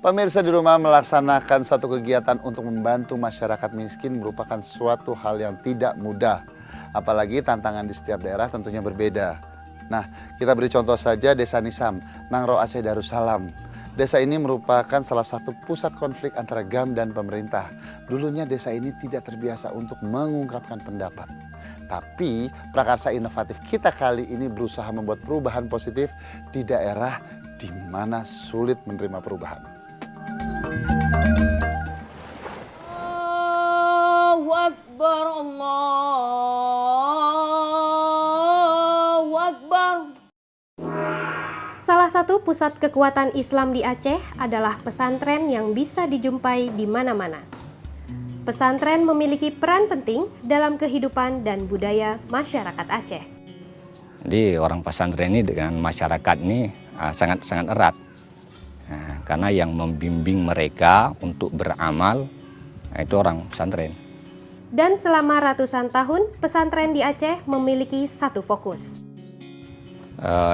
Pemirsa di rumah melaksanakan satu kegiatan untuk membantu masyarakat miskin merupakan suatu hal yang tidak mudah. Apalagi tantangan di setiap daerah tentunya berbeda. Nah, kita beri contoh saja Desa Nisam, Nangro Aceh Darussalam. Desa ini merupakan salah satu pusat konflik antara GAM dan pemerintah. Dulunya desa ini tidak terbiasa untuk mengungkapkan pendapat. Tapi prakarsa inovatif kita kali ini berusaha membuat perubahan positif di daerah di mana sulit menerima perubahan. Allahu Akbar, Allahu Akbar. Salah satu pusat kekuatan Islam di Aceh adalah pesantren yang bisa dijumpai di mana-mana. Pesantren memiliki peran penting dalam kehidupan dan budaya masyarakat Aceh. Jadi orang pesantren ini dengan masyarakat ini sangat erat. Karena yang membimbing mereka untuk beramal itu orang pesantren. Dan selama ratusan tahun, pesantren di Aceh memiliki satu fokus.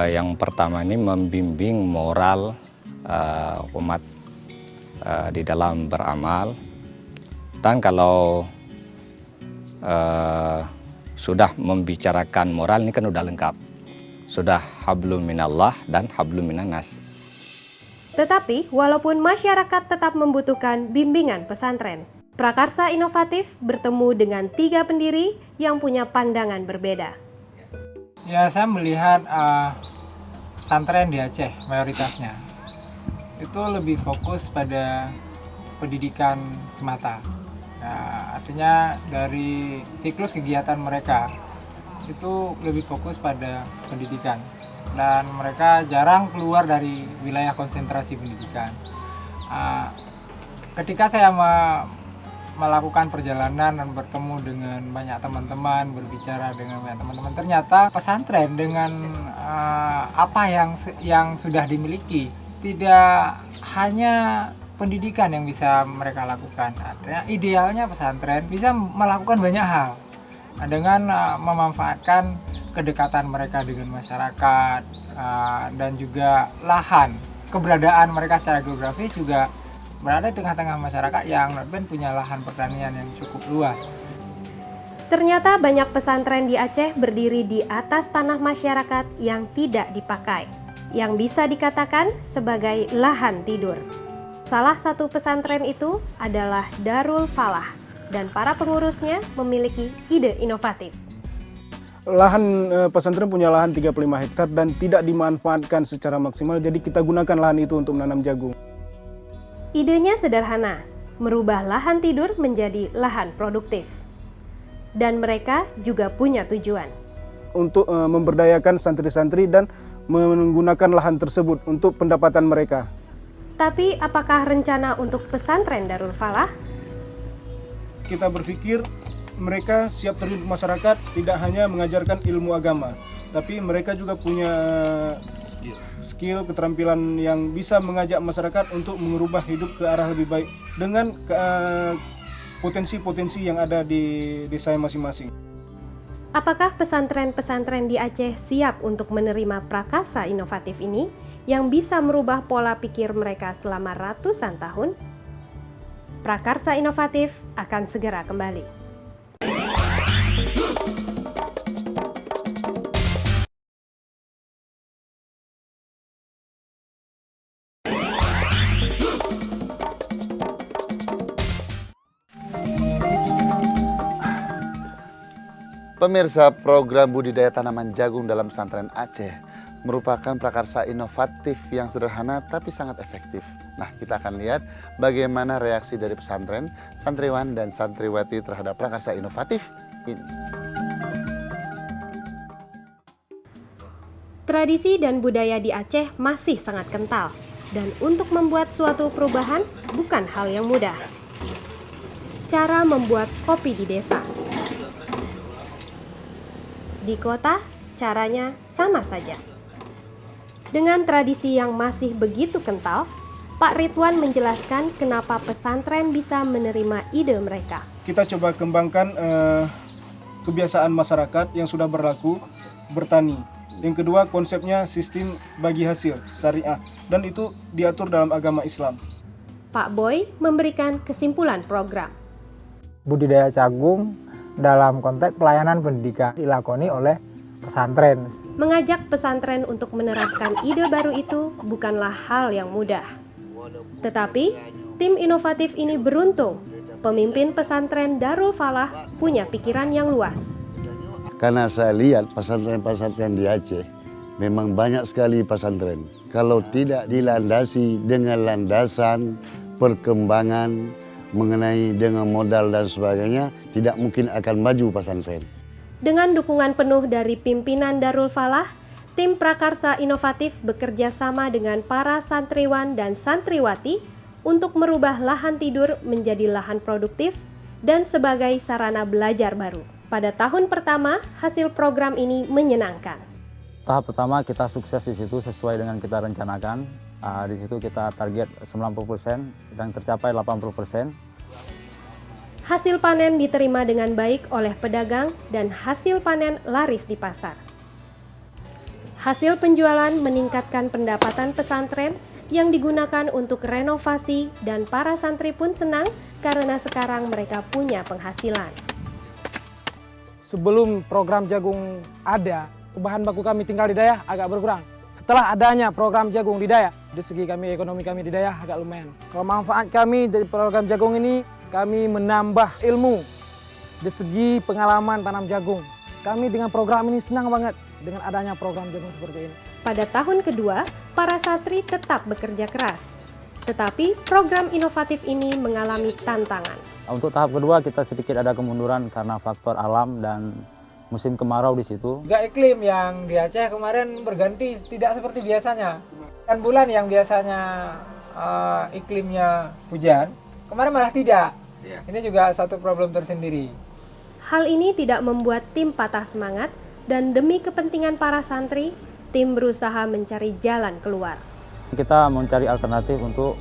Yang pertama ini membimbing moral umat di dalam beramal. Dan kalau sudah membicarakan moral ini kan udah lengkap. Sudah hablum minallah dan hablum minannas. Tetapi, walaupun masyarakat tetap membutuhkan bimbingan pesantren, Prakarsa Inovatif bertemu dengan 3 pendiri yang punya pandangan berbeda. Ya, saya melihat pesantren di Aceh mayoritasnya itu lebih fokus pada pendidikan semata. Nah, artinya dari siklus kegiatan mereka itu lebih fokus pada pendidikan. Dan mereka jarang keluar dari wilayah konsentrasi pendidikan. Ketika saya melakukan perjalanan dan bertemu dengan banyak teman-teman, berbicara dengan banyak teman-teman, ternyata pesantren dengan apa yang sudah dimiliki, tidak hanya pendidikan yang bisa mereka lakukan. Artinya idealnya pesantren bisa melakukan banyak hal dengan memanfaatkan kedekatan mereka dengan masyarakat dan juga lahan. Keberadaan mereka secara geografis juga berada di tengah-tengah masyarakat yang punya lahan pertanian yang cukup luas. Ternyata banyak pesantren di Aceh berdiri di atas tanah masyarakat yang tidak dipakai, yang bisa dikatakan sebagai lahan tidur. Salah satu pesantren itu adalah Darul Falah, dan para pengurusnya memiliki ide inovatif. Lahan pesantren punya lahan 35 hektar dan tidak dimanfaatkan secara maksimal, jadi kita gunakan lahan itu untuk menanam jagung. Idenya sederhana, merubah lahan tidur menjadi lahan produktif. Dan mereka juga punya tujuan. Untuk memberdayakan santri-santri dan menggunakan lahan tersebut untuk pendapatan mereka. Tapi apakah rencana untuk pesantren Darul Falah? Kita berpikir mereka siap terjun ke masyarakat, tidak hanya mengajarkan ilmu agama, tapi mereka juga punya skill, keterampilan yang bisa mengajak masyarakat untuk mengubah hidup ke arah lebih baik dengan potensi-potensi yang ada di desa masing-masing. Apakah pesantren-pesantren di Aceh siap untuk menerima prakarsa inovatif ini yang bisa merubah pola pikir mereka selama ratusan tahun? Prakarsa Inovatif akan segera kembali. Pemirsa, program budidaya tanaman jagung dalam pesantren Aceh merupakan prakarsa inovatif yang sederhana tapi sangat efektif. Nah, kita akan lihat bagaimana reaksi dari pesantren, santriwan dan santriwati terhadap prakarsa inovatif ini. Tradisi dan budaya di Aceh masih sangat kental, dan untuk membuat suatu perubahan bukan hal yang mudah. Cara membuat kopi di desa. Di kota, caranya sama saja. Dengan tradisi yang masih begitu kental, Pak Ridwan menjelaskan kenapa pesantren bisa menerima ide mereka. Kita coba kembangkan kebiasaan masyarakat yang sudah berlaku bertani. Yang kedua, konsepnya sistem bagi hasil syariah, dan itu diatur dalam agama Islam. Pak Boy memberikan kesimpulan program. Budidaya jagung dalam konteks pelayanan pendidikan dilakoni oleh pesantren. Mengajak pesantren untuk menerapkan ide baru itu bukanlah hal yang mudah. Tetapi, tim inovatif ini beruntung. Pemimpin pesantren Darul Falah punya pikiran yang luas. Karena saya lihat pesantren-pesantren di Aceh, memang banyak sekali pesantren. Kalau tidak dilandasi dengan landasan perkembangan mengenai dengan modal dan sebagainya, tidak mungkin akan maju pesantren. Dengan dukungan penuh dari pimpinan Darul Falah, tim prakarsa inovatif bekerja sama dengan para santriwan dan santriwati untuk merubah lahan tidur menjadi lahan produktif dan sebagai sarana belajar baru. Pada tahun pertama, hasil program ini menyenangkan. Tahap pertama kita sukses di situ sesuai dengan kita rencanakan. Di situ kita target 90% dan tercapai 80%. Hasil panen diterima dengan baik oleh pedagang dan hasil panen laris di pasar. Hasil penjualan meningkatkan pendapatan pesantren yang digunakan untuk renovasi dan para santri pun senang karena sekarang mereka punya penghasilan. Sebelum program jagung ada, bahan baku kami tinggal di Dayah agak berkurang. Setelah adanya program jagung di Dayah, dari segi ekonomi kami di Dayah agak lumayan. Kalau manfaat kami dari program jagung ini, kami menambah ilmu dari segi pengalaman tanam jagung. Kami dengan program ini senang banget dengan adanya program jagung seperti ini. Pada tahun kedua, para santri tetap bekerja keras. Tetapi program inovatif ini mengalami tantangan. Untuk tahap kedua kita sedikit ada kemunduran karena faktor alam dan musim kemarau di situ. Juga iklim yang di Aceh kemarin berganti tidak seperti biasanya. Dan bulan yang biasanya iklimnya hujan, kemarin malah tidak. Ini juga satu problem tersendiri. Hal ini tidak membuat tim patah semangat dan demi kepentingan para santri, tim berusaha mencari jalan keluar. Kita mencari alternatif untuk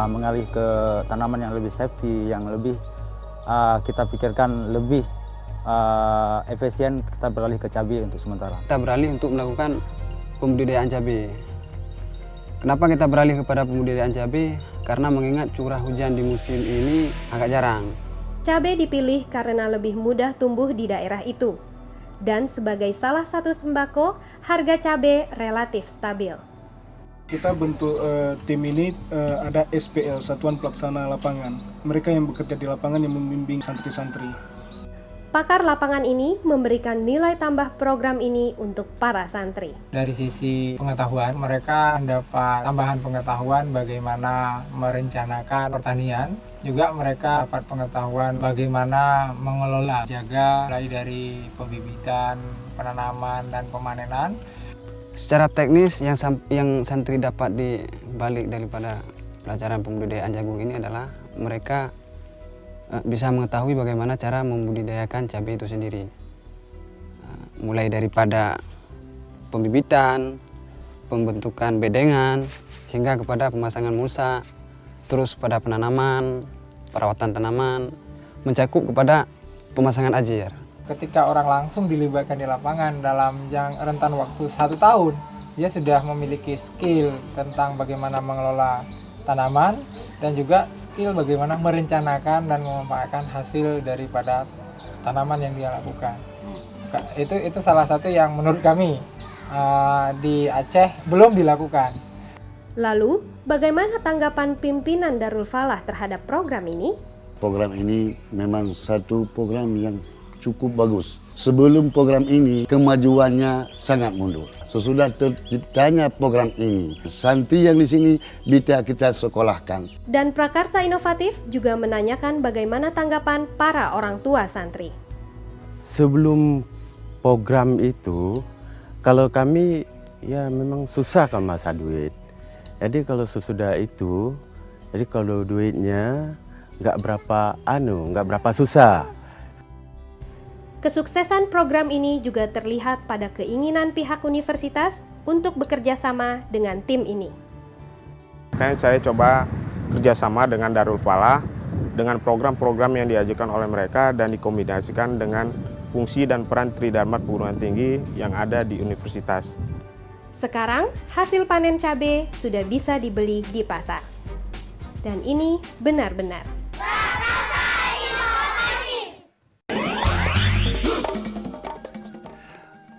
mengalih ke tanaman yang lebih safety, yang lebih kita pikirkan lebih efisien. Kita beralih ke cabai untuk sementara. Kita beralih untuk melakukan pembudidayaan cabai. Kenapa kita beralih kepada pembudidayaan cabai? Karena mengingat curah hujan di musim ini agak jarang. Cabai dipilih karena lebih mudah tumbuh di daerah itu. Dan sebagai salah satu sembako, harga cabai relatif stabil. Kita bentuk tim ini ada SPL, Satuan Pelaksana Lapangan. Mereka yang bekerja di lapangan yang membimbing santri-santri. Pakar lapangan ini memberikan nilai tambah program ini untuk para santri. Dari sisi pengetahuan, mereka mendapat tambahan pengetahuan bagaimana merencanakan pertanian. Juga mereka dapat pengetahuan bagaimana mengelola, jaga mulai dari pembibitan, penanaman, dan pemanenan. Secara teknis yang santri dapat di balik daripada pelajaran pembudidayaan jagung ini adalah mereka bisa mengetahui bagaimana cara membudidayakan cabai itu sendiri. Mulai daripada pembibitan, pembentukan bedengan, hingga kepada pemasangan mulsa, terus pada penanaman, perawatan tanaman, mencakup kepada pemasangan ajir. Ketika orang langsung dilibatkan di lapangan dalam rentan waktu 1 tahun, dia sudah memiliki skill tentang bagaimana mengelola tanaman dan juga skill bagaimana merencanakan dan memanfaatkan hasil daripada tanaman yang dia lakukan. Itu salah satu yang menurut kami di Aceh belum dilakukan. Lalu, bagaimana tanggapan pimpinan Darul Falah terhadap program ini? Program ini memang satu program yang cukup bagus. Sebelum program ini, kemajuannya sangat mundur. Sesudah terciptanya program ini, santri yang di sini bisa kita sekolahkan. Dan Prakarsa Inovatif juga menanyakan bagaimana tanggapan para orang tua santri. Sebelum program itu, kalau kami ya memang susah kan masa duit. Jadi kalau sesudah itu, jadi kalau duitnya nggak berapa susah. Kesuksesan program ini juga terlihat pada keinginan pihak universitas untuk bekerja sama dengan tim ini. Makanya saya coba kerjasama dengan Darul Falah dengan program-program yang diajukan oleh mereka dan dikombinasikan dengan fungsi dan peran Tridharma Perguruan Tinggi yang ada di universitas. Sekarang, hasil panen cabai sudah bisa dibeli di pasar. Dan ini benar-benar.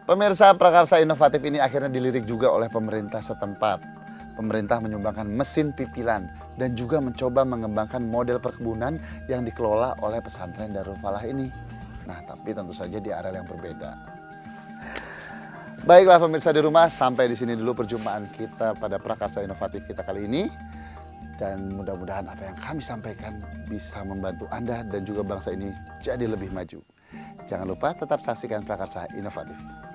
Pemirsa, prakarsa inovatif ini akhirnya dilirik juga oleh pemerintah setempat. Pemerintah menyumbangkan mesin pipilan dan juga mencoba mengembangkan model perkebunan yang dikelola oleh pesantren Darul Falah ini. Nah, tapi tentu saja di area yang berbeda. Baiklah pemirsa di rumah, sampai di sini dulu perjumpaan kita pada prakarsa inovatif kita kali ini. Dan mudah-mudahan apa yang kami sampaikan bisa membantu Anda dan juga bangsa ini jadi lebih maju. Jangan lupa tetap saksikan prakarsa inovatif.